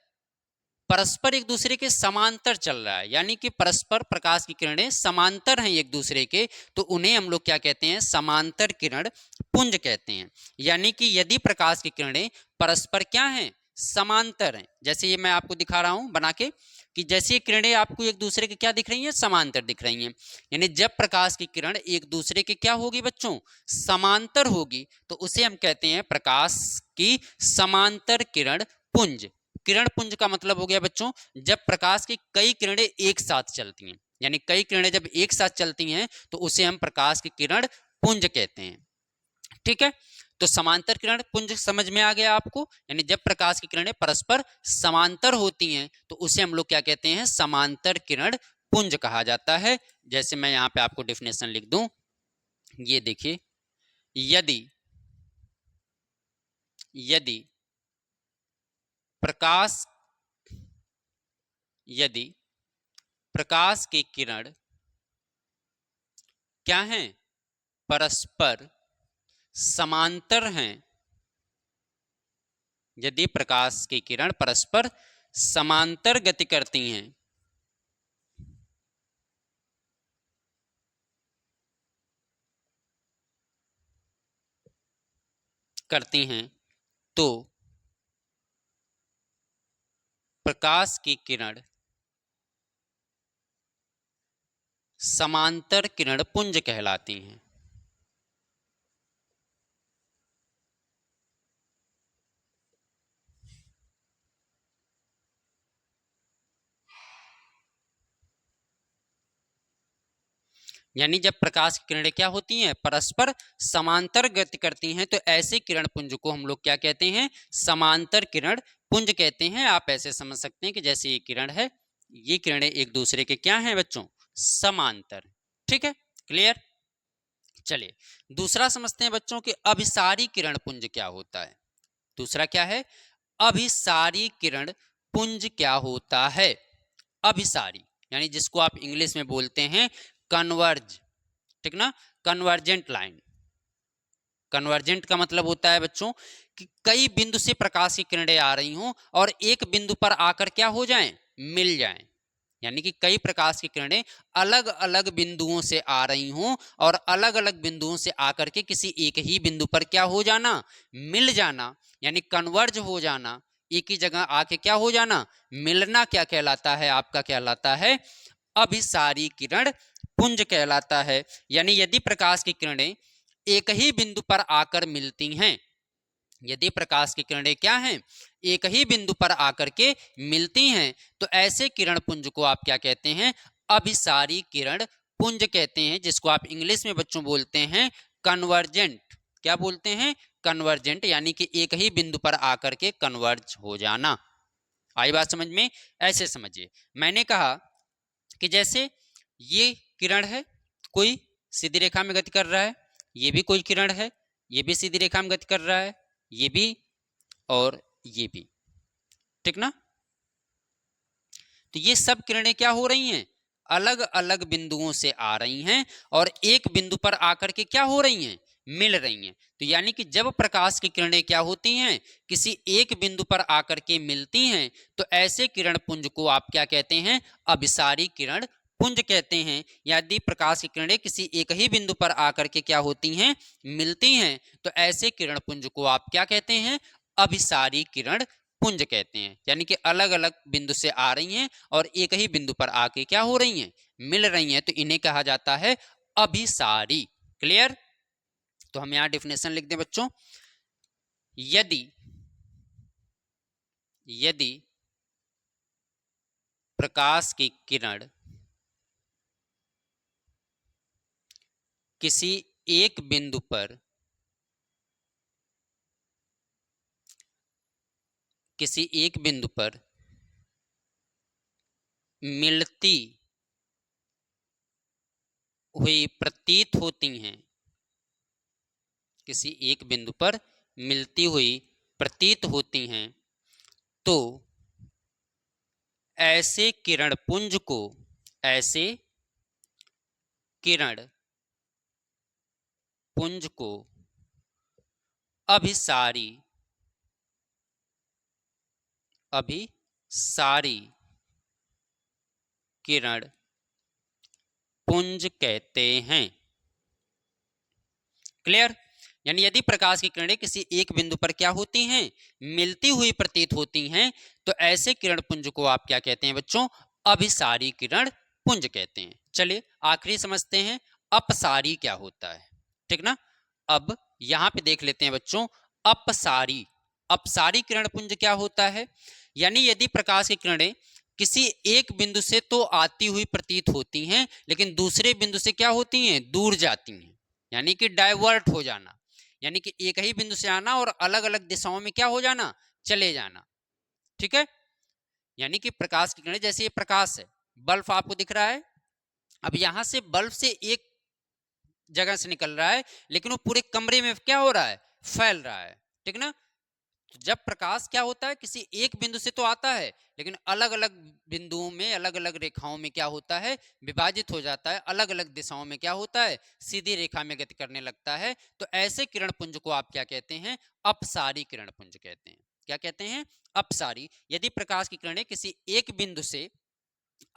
परस्पर एक दूसरे के समांतर चल रहा है, यानी कि परस्पर प्रकाश की किरणें समांतर हैं एक दूसरे के, तो उन्हें हम लोग क्या कहते हैं? समांतर किरण पुंज कहते हैं। यानी कि यदि प्रकाश की किरणें परस्पर क्या हैं? समांतर हैं। जैसे ये मैं आपको दिखा रहा हूं बना के कि जैसे ये किरणें आपको एक दूसरे के क्या दिख रही हैं? समांतर दिख रही हैं। यानी जब प्रकाश की किरण एक दूसरे के क्या होगी बच्चों? समांतर होगी, तो उसे हम कहते हैं प्रकाश की समांतर किरण पुंज। किरण पुंज का मतलब हो गया बच्चों, जब प्रकाश की कई किरणें एक साथ चलती हैं, यानी कई किरणें जब एक साथ चलती हैं तो उसे हम प्रकाश की किरण पुंज कहते हैं। ठीक है, तो समांतर किरण पुंज समझ में आ गया आपको। यानी जब प्रकाश की किरणें परस्पर समांतर होती हैं तो उसे हम लोग क्या कहते हैं? समांतर किरण पुंज कहा जाता है। जैसे मैं यहां पे आपको डेफिनेशन लिख दूं, ये देखिए, यदि यदि प्रकाश यदि प्रकाश की किरण क्या हैं? परस्पर समांतर हैं। यदि प्रकाश की किरण परस्पर समांतर गति करती हैं, तो प्रकाश की किरण समांतर किरण पुंज कहलाती हैं। यानी जब प्रकाश की किरणें क्या होती हैं? परस्पर समांतर गति करती हैं, तो ऐसे किरण पुंज को हम लोग क्या कहते हैं? समांतर किरण पुंज कहते हैं। आप ऐसे समझ सकते हैं कि जैसे ये किरण है, ये किरणें एक दूसरे के क्या हैं बच्चों? समांतर। ठीक है, क्लियर? चलिए दूसरा समझते हैं बच्चों कि अभिसारी किरण पुंज क्या होता है। दूसरा क्या है? अभिसारी किरण पुंज क्या होता है? अभिसारी यानी जिसको आप इंग्लिश में बोलते हैं कन्वर्ज। ठीक ना? Convergent line. कन्वर्जेंट का मतलब होता है बच्चों कि कई बिंदु से प्रकाश की किरणें आ रही हों और एक बिंदु पर आकर क्या हो जाएं? मिल जाएं। यानी कि कई प्रकाश की किरणें अलग अलग बिंदुओं से आ रही हों और अलग अलग बिंदुओं से आकर के किसी एक ही बिंदु पर क्या हो जाना? मिल जाना, यानी कन्वर्ज हो जाना। एक ही जगह आके क्या हो जाना? मिलना क्या कहलाता है? आपका कहलाता है अभिसारी किरण पुंज कहलाता है। यानी यदि प्रकाश की किरणें एक ही बिंदु पर आकर मिलती हैं, यदि प्रकाश की किरणें क्या हैं? एक ही बिंदु पर आकर के मिलती हैं, तो ऐसे किरण पुंज को आप क्या कहते हैं? अभिसारी किरण पुंज कहते हैं, जिसको आप इंग्लिश में बच्चों बोलते हैं कन्वर्जेंट। क्या बोलते हैं? कन्वर्जेंट, यानी कि एक ही बिंदु पर आकर के कन्वर्ज हो जाना। आई बात समझ में? ऐसे समझिए, मैंने कहा कि जैसे ये किरण है, कोई सीधी रेखा में गति कर रहा है, ये भी कोई किरण है, ये भी सीधी रेखा में गति कर रहा है, ये भी और ये भी। ठीक ना? तो ये सब किरणें क्या हो रही हैं? अलग अलग बिंदुओं से आ रही हैं और एक बिंदु पर आकर के क्या हो रही हैं? मिल रही हैं। तो यानी कि जब प्रकाश की किरणें क्या होती हैं? किसी एक बिंदु पर आकर के मिलती हैं, तो ऐसे किरण पुंज को आप क्या कहते हैं? अभिसारी किरण पुंज कहते हैं। यदि प्रकाश की किरणें किसी एक ही बिंदु पर आकर के क्या होती हैं, मिलती हैं, तो ऐसे किरण पुंज को आप क्या कहते हैं, अभिसारी किरण पुंज कहते हैं। यानी कि अलग अलग बिंदु से आ रही हैं और एक ही बिंदु पर आके क्या हो रही हैं, मिल रही हैं, तो इन्हें कहा जाता है अभिसारी। क्लियर? तो हम यहां डेफिनेशन लिख दें बच्चों, यदि यदि प्रकाश की किरण किसी एक बिंदु पर मिलती हुई प्रतीत होती हैं, किसी एक बिंदु पर मिलती हुई प्रतीत होती हैं, तो ऐसे किरण पुंज को अभिसारी किरण पुंज कहते हैं। क्लियर? यानी यदि प्रकाश की किरणें किसी एक बिंदु पर क्या होती हैं, मिलती हुई प्रतीत होती हैं, तो ऐसे किरण पुंज को आप क्या कहते हैं बच्चों, अभिसारी किरण पुंज कहते हैं। चलिए आखिरी समझते हैं अपसारी क्या होता है, ठीक ना। अब यहां पे देख लेते हैं बच्चों, अपसारी किरण पुंज क्या होता है। यानी यदि प्रकाश की किरणें किसी एक बिंदु से तो आती हुई प्रतीत होती हैं, लेकिन दूसरे बिंदु से क्या होती हैं, दूर जाती हैं, यानी कि डाइवर्ट हो जाना, यानी कि एक ही बिंदु से आना और अलग अलग दिशाओं में क्या हो जाना, चले जाना। ठीक है? यानी कि प्रकाश की किरणें, जैसे ये प्रकाश है, बल्ब आपको दिख रहा है, अब यहां से बल्ब से एक जगह से निकल रहा है, लेकिन वो पूरे कमरे में क्या हो रहा है, फैल रहा है। ठीक ना। तो जब प्रकाश क्या होता है, किसी एक बिंदु से तो आता है, लेकिन अलग अलग बिंदुओं में, अलग अलग रेखाओं में क्या होता है, विभाजित हो जाता है, अलग अलग दिशाओं में क्या होता है, सीधी रेखा में गति करने लगता है। तो ऐसे किरण पुंज को आप क्या कहते हैं, अपसारी किरण पुंज कहते हैं। क्या कहते हैं, अपसारी। यदि प्रकाश की किरणें किसी एक बिंदु से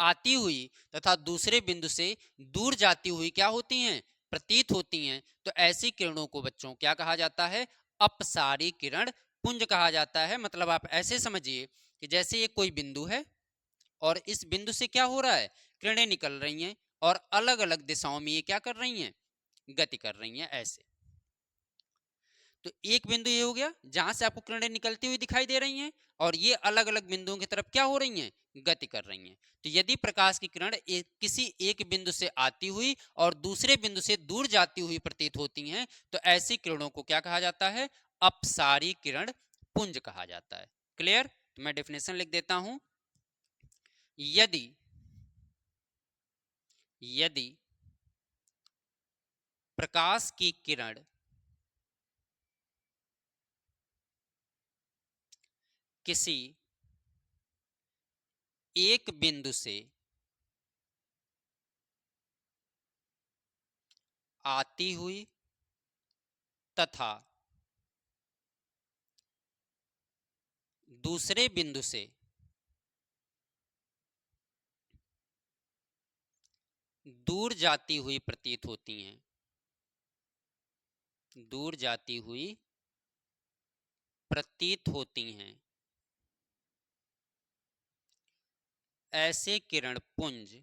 आती हुई तथा दूसरे बिंदु से दूर जाती हुई क्या होती हैं, प्रतीत होती हैं, तो ऐसी किरणों को बच्चों क्या कहा जाता है, अपसारी किरण पुंज कहा जाता है। मतलब आप ऐसे समझिए कि जैसे ये कोई बिंदु है और इस बिंदु से क्या हो रहा है, किरणें निकल रही हैं और अलग अलग दिशाओं में ये क्या कर रही हैं, गति कर रही हैं ऐसे। तो एक बिंदु ये हो गया जहां से आपको किरणें निकलती हुई दिखाई दे रही हैं, और ये अलग अलग बिंदुओं की तरफ क्या हो रही हैं, गति कर रही हैं। तो यदि प्रकाश की किरण किसी एक बिंदु से आती हुई और दूसरे बिंदु से दूर जाती हुई प्रतीत होती हैं, तो ऐसी किरणों को क्या कहा जाता है, अपसारी किरण पुंज कहा जाता है। क्लियर? तो मैं डेफिनेशन लिख देता हूं, यदि यदि प्रकाश की किरण किसी एक बिंदु से आती हुई तथा दूसरे बिंदु से दूर जाती हुई प्रतीत होती हैं, दूर जाती हुई प्रतीत होती हैं, ऐसे किरण पुंज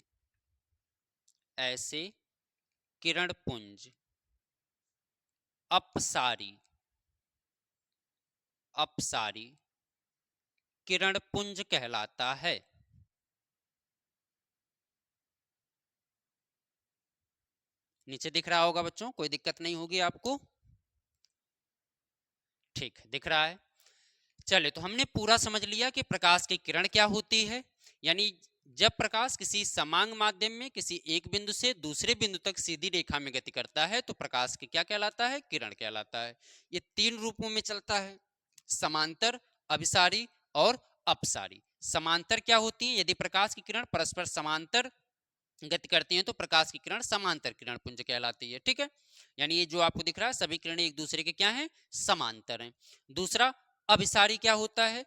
अपसारी किरण पुंज कहलाता है। नीचे दिख रहा होगा बच्चों, कोई दिक्कत नहीं होगी आपको। ठीक, दिख रहा है। चले, तो हमने पूरा समझ लिया कि प्रकाश की किरण क्या होती है। यानी जब प्रकाश किसी समांग माध्यम में किसी एक बिंदु से दूसरे बिंदु तक सीधी रेखा में गति करता है, तो प्रकाश की क्या कहलाता है, किरण कहलाता है। ये तीन रूपों में चलता है, समांतर, अभिसारी और अपसारी। समांतर क्या होती है, यदि प्रकाश की किरण परस्पर समांतर गति करती हैं, तो प्रकाश की किरण समांतर किरण पुंज कहलाती है। ठीक है, यानी ये जो आपको दिख रहा है, सभी किरणें एक दूसरे के क्या हैं, समांतर हैं। दूसरा, अभिसारी क्या होता है,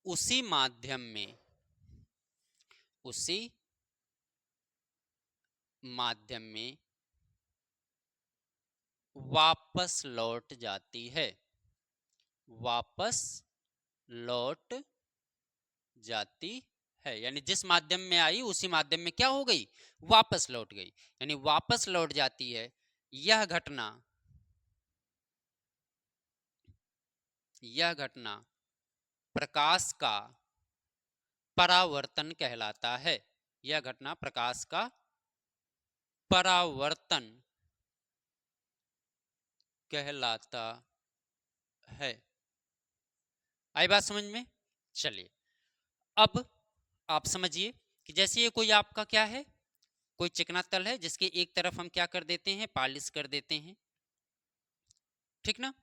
उसी माध्यम में वापस लौट जाती है, वापस लौट जाती है। यानी जिस माध्यम में आई उसी माध्यम में क्या हो गई, वापस लौट गई, यानी वापस लौट जाती है। यह घटना प्रकाश का परावर्तन कहलाता है। यह घटना प्रकाश का परावर्तन कहलाता है। आई बात समझ में? चलिए अब आप समझिए कि जैसे ये कोई आपका क्या है, कोई चिकना तल है जिसके एक तरफ हम क्या कर देते हैं, पालिश कर देते हैं, ठीक ना।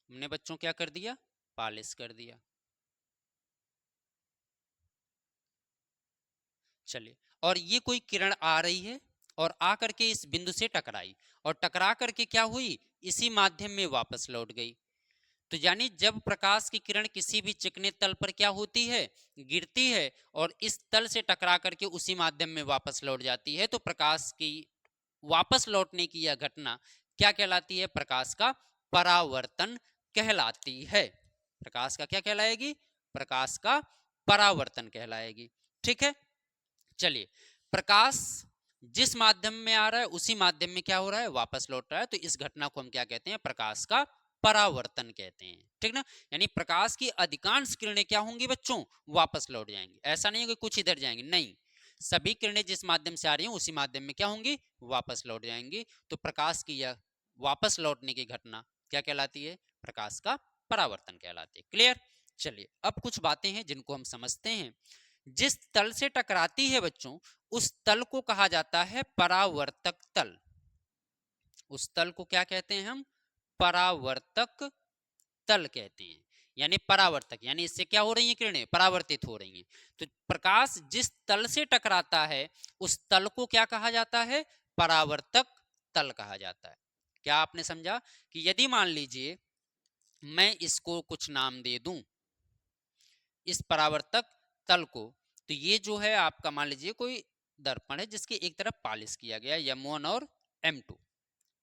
हमने बच्चों क्या कर दिया, पालिश कर दिया। चलिए, और ये कोई किरण आ रही है और आकर के इस बिंदु से टकराई और टकरा करके क्या हुई, इसी माध्यम में वापस लौट गई। तो यानी जब प्रकाश की किरण किसी भी चिकने तल पर क्या होती है, गिरती है और इस तल से टकरा करके उसी माध्यम में वापस लौट जाती है, तो प्रकाश की वापस लौटने की यह घटना क्या कहलाती है, प्रकाश का परावर्तन कहलाती है। प्रकाश का क्या कहलाएगी, प्रकाश का परावर्तन कहलाएगी। ठीक है। चलिए, प्रकाश जिस माध्यम में आ रहा है उसी माध्यम में क्या हो रहा है, वापस लौट रहा है, तो इस घटना को हम क्या कहते हैं, प्रकाश का परावर्तन कहते हैं। ठीक ना। यानी प्रकाश की अधिकांश किरणें क्या होंगी बच्चों, वापस लौट जाएंगी। ऐसा नहीं है कि कुछ इधर जाएंगी, नहीं, सभी किरणें जिस माध्यम से आ रही हैं उसी माध्यम में क्या होंगी, वापस लौट जाएंगी। तो प्रकाश की यह वापस लौटने की घटना क्या कहलाती है, प्रकाश का परावर्तन कहलाती है। क्लियर। चलिए अब कुछ बातें हैं जिनको हम समझते हैं। जिस तल से टकराती है बच्चों, उस तल को कहा जाता है परावर्तक तल। उस तल को क्या कहते हैं हम, परावर्तक तल कहते हैं। यानी परावर्तक, यानी इससे क्या हो रही है, किरणें परावर्तित हो रही हैं। तो प्रकाश जिस तल से टकराता है उस तल को क्या कहा जाता है, परावर्तक तल कहा जाता है। क्या आपने समझा कि यदि मान लीजिए मैं इसको कुछ नाम दे दूं, इस परावर्तक तल को, तो ये जो है आपका मान लीजिए कोई दर्पण है जिसके एक तरफ पालिश किया गया M1 और M2।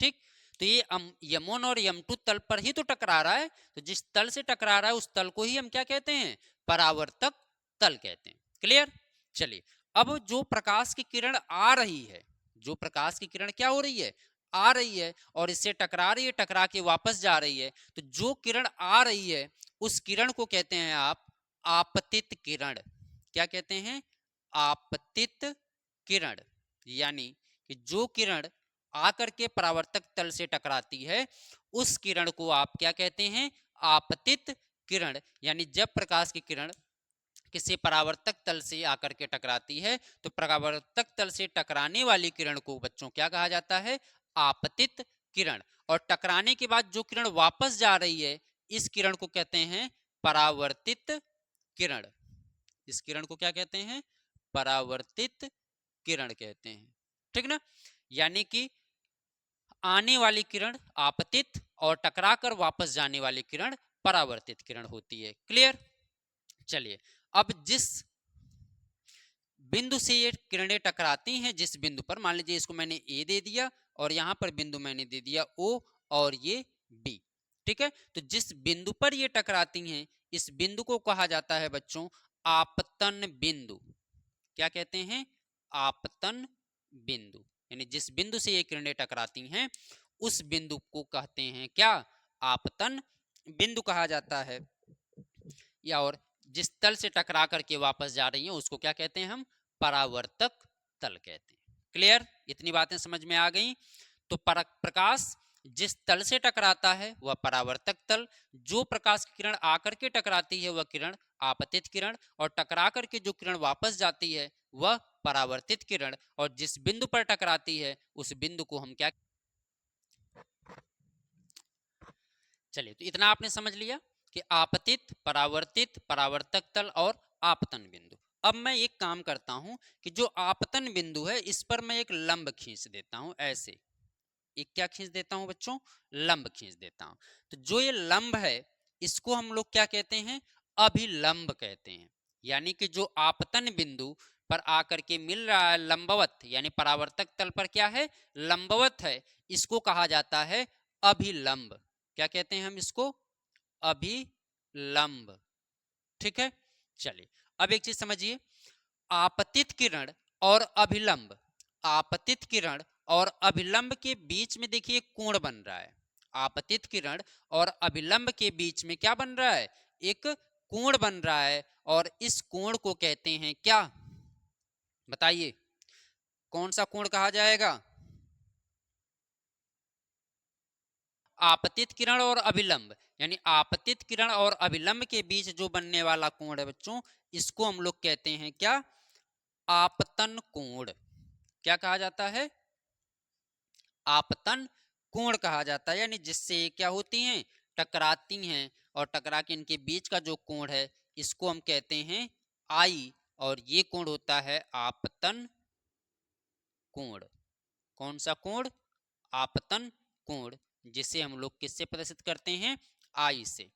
ठीक, तो ये M1 और M2 तल पर ही तो टकरा रहा है, तो जिस तल से टकरा रहा है उस तल को ही हम क्या कहते हैं, परावर्तक तल कहते हैं। क्लियर। चलिए, अब जो प्रकाश की किरण आ रही है, जो प्रकाश की किरण क्या हो रही है, आ रही है और इससे टकरा रही है, टकरा के वापस जा रही है, तो जो किरण आ रही है उस किरण को कहते हैं आप आपतित किरण। क्या कहते हैं, आपतित किरण। यानी कि जो किरण आकर के परावर्तक तल से टकराती है उस किरण को आप क्या कहते हैं, आपतित किरण। यानी जब प्रकाश की किरण किसी परावर्तक तल से आकर के टकराती है तो परावर्तक तल से टकराने वाली किरण को बच्चों क्या कहा जाता है, आपतित किरण। और टकराने के बाद जो किरण वापस जा रही है इस किरण को कहते हैं परावर्तित किरण। इस किरण को क्या कहते हैं, परावर्तित किरण कहते हैं। ठीक ना। यानी कि आने वाली किरण आपतित और टकराकर वापस जाने वाली किरण परावर्तित किरण होती है। क्लियर। चलिए, अब जिस बिंदु से ये किरणें टकराती हैं, जिस बिंदु पर, मान लीजिए इसको मैंने ए दे दिया और यहां पर बिंदु मैंने दे दिया ओ और ये बी। ठीक है, तो जिस बिंदु पर ये टकराती हैं इस बिंदु को कहा जाता है बच्चों आपतन बिंदु। क्या कहते हैं, आपतन बिंदु। यानी जिस बिंदु से ये किरणें टकराती हैं उस बिंदु को कहते हैं क्या, आपतन बिंदु कहा जाता है। या और जिस तल से टकरा करके वापस जा रही हैं उसको क्या कहते हैं हम, परावर्तक तल कहते हैं। क्लियर। इतनी बातें समझ में आ गई। तो प्रकाश जिस तल से टकराता है वह परावर्तक तल, जो प्रकाश की किरण आकर के टकराती है वह किरण आपतित किरण, और टकरा करके जो किरण वापस जाती है वह परावर्तित किरण, और जिस बिंदु पर टकराती है उस बिंदु को हम क्या। चलिए, तो इतना आपने समझ लिया कि आपतित, परावर्तित, परावर्तक तल और आपतन बिंदु। अब मैं एक काम करता हूं कि जो आपतन बिंदु है इस पर मैं एक लंब खींच देता हूं, ऐसे एक क्या खींच देता हूं बच्चों, लंब खींच देता हूं। तो जो ये लंब है इसको हम लोग क्या कहते हैं, अभिलंब कहते हैं। यानी कि जो आपतन बिंदु पर आकर के मिल रहा है लंबवत, यानी परावर्तक तल पर क्या है, लंबवत है, इसको कहा जाता है अभिलंब। क्या कहते हैं हम इसको, अभिलंब। ठीक है, चलिए अब एक चीज समझिए, आपतित किरण और अभिलंब, आपतित किरण और अभिलंब के बीच में देखिए कोण बन रहा है। आपतित किरण और अभिलंब के बीच में क्या बन रहा है, एक कोण बन रहा है, और इस कोण को कहते हैं क्या, बताइए कौन सा कोण कहा जाएगा। आपतित किरण और अभिलंब, यानी आपतित किरण और अभिलंब के बीच जो बनने वाला कोण है बच्चों, इसको हम लोग कहते हैं क्या, आपतन कोण। क्या कहा जाता है, आपतन कोण कहा जाता है। यानी जिससे क्या होती हैं, टकराती हैं, और टकरा के इनके बीच का जो कोण है इसको हम कहते हैं आई, और ये कोण होता है आपतन कोण। कौन सा कोण, आपतन कोण, जिसे हम लोग किससे प्रदर्शित करते हैं, आई से।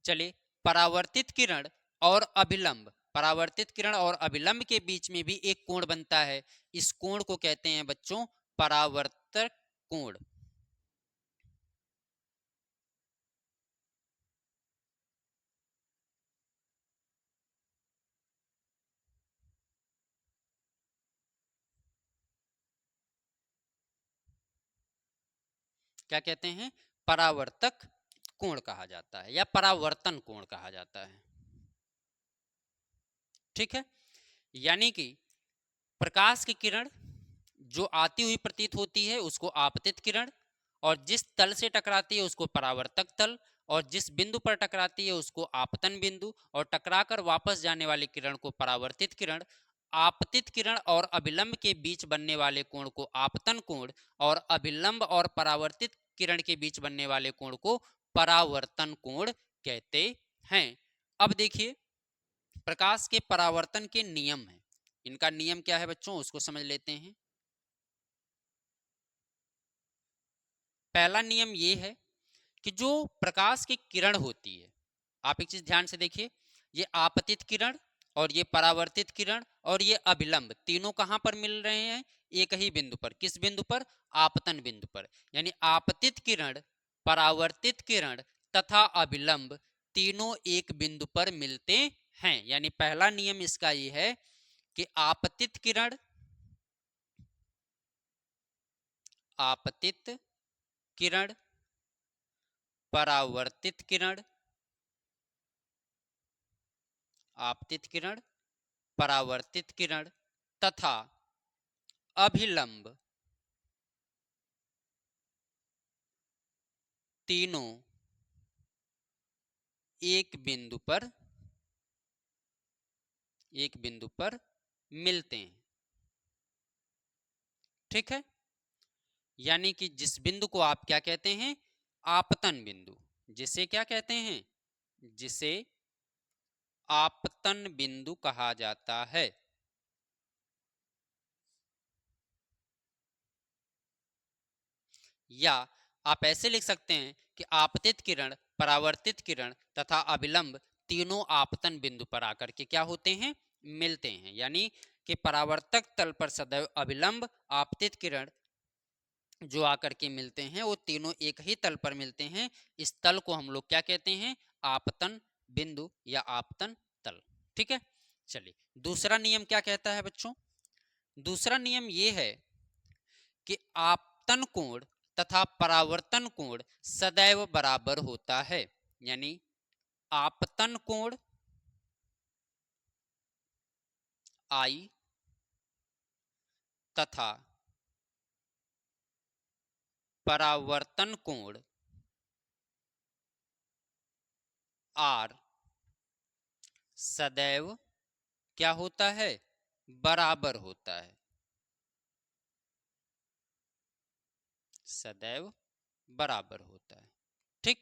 चलिए, परावर्तित किरण और अभिलंब, परावर्तित किरण और अभिलंब के बीच में भी एक कोण बनता है, इस कोण को कहते हैं बच्चों परावर्तक कोण। क्या कहते हैं, परावर्तक कोण कहा जाता है, या परावर्तन कोण कहा जाता है। ठीक है, यानी कि प्रकाश की किरण जो आती हुई प्रतीत होती है उसको आपतित किरण, और जिस तल से टकराती है उसको परावर्तक तल, और जिस बिंदु पर टकराती है उसको आपतन बिंदु, और टकराकर वापस जाने वाली किरण को परावर्तित किरण। आपतित किरण और अभिलंब के बीच बनने वाले कोण को आपतन कोण, और अभिलंब और परावर्तित किरण के बीच बनने वाले कोण को परावर्तन कोण कहते हैं। अब देखिए, प्रकाश के परावर्तन के नियम हैं, इनका नियम क्या है बच्चों, उसको समझ लेते हैं। पहला नियम ये है कि जो प्रकाश की किरण होती है, आप एक चीज ध्यान से देखिए, ये आपतित किरण और ये परावर्तित किरण और ये अभिलंब तीनों कहां पर मिल रहे हैं, एक ही बिंदु पर। किस बिंदु पर, आपतन बिंदु पर। यानी आपतित किरण, परावर्तित किरण तथा अभिलंब तीनों एक बिंदु पर मिलते हैं। यानी पहला नियम इसका ये है कि आपतित किरण, आपतित किरण, परावर्तित किरण, आपतित किरण, परावर्तित किरण तथा अभिलंब तीनों एक बिंदु पर, एक बिंदु पर मिलते हैं। ठीक है, यानी कि जिस बिंदु को आप क्या कहते हैं, आपतन बिंदु, जिसे क्या कहते हैं, जिसे आपतन बिंदु कहा जाता है। या आप ऐसे लिख सकते हैं कि आपतित किरण, परावर्तित किरण तथा अभिलंब तीनों आपतन बिंदु पर आकर के क्या होते हैं, मिलते हैं। यानी कि परावर्तक तल पर सदैव अभिलंब, आपतित किरण जो आकर के मिलते हैं वो तीनों एक ही तल पर मिलते हैं। इस तल को हम लोग क्या कहते हैं, आपतन बिंदु या आपतन तल। ठीक है, चलिए दूसरा नियम क्या कहता है बच्चों, दूसरा नियम ये है कि आपतन कोण तथा परावर्तन कोण सदैव बराबर होता है। यानी आपतन कोण आई तथा परावर्तन कोण आर सदैव क्या होता है, बराबर होता है, सदैव बराबर होता है। ठीक,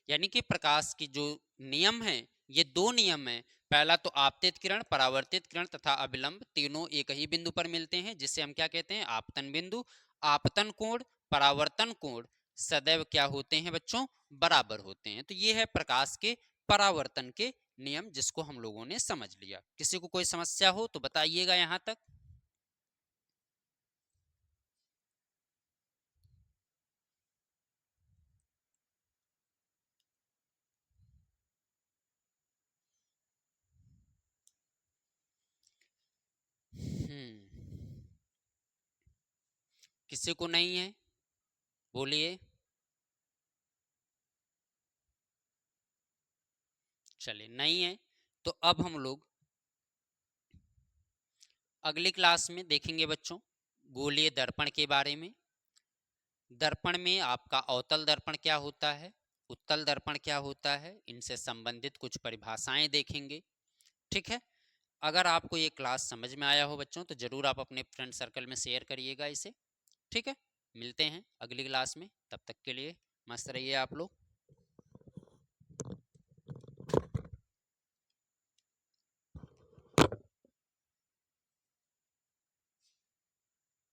यानी कि प्रकाश की जो नियम है, ये दो नियम है। पहला तो आपतित किरण, परावर्तित किरण तथा अभिलंब तीनों एक ही बिंदु पर मिलते हैं, जिसे हम क्या कहते हैं, आपतन बिंदु। आपतन कोण, परावर्तन कोण सदैव क्या होते हैं बच्चों, बराबर होते हैं। तो ये है प्रकाश के परावर्तन के नियम जिसको हम लोगों ने समझ लिया। किसी को कोई समस्या हो तो बताइएगा यहां तक। किसी को नहीं है, बोलिए। चलिए नहीं है तो अब हम लोग अगली क्लास में देखेंगे बच्चों गोलीय दर्पण के बारे में। दर्पण में आपका अवतल दर्पण क्या होता है, उत्तल दर्पण क्या होता है, इनसे संबंधित कुछ परिभाषाएं देखेंगे। ठीक है। अगर आपको ये क्लास समझ में आया हो बच्चों तो जरूर आप अपने फ्रेंड सर्कल में शेयर करिएगा इसे। ठीक है, मिलते हैं अगली क्लास में, तब तक के लिए मस्त रहिए आप लोग।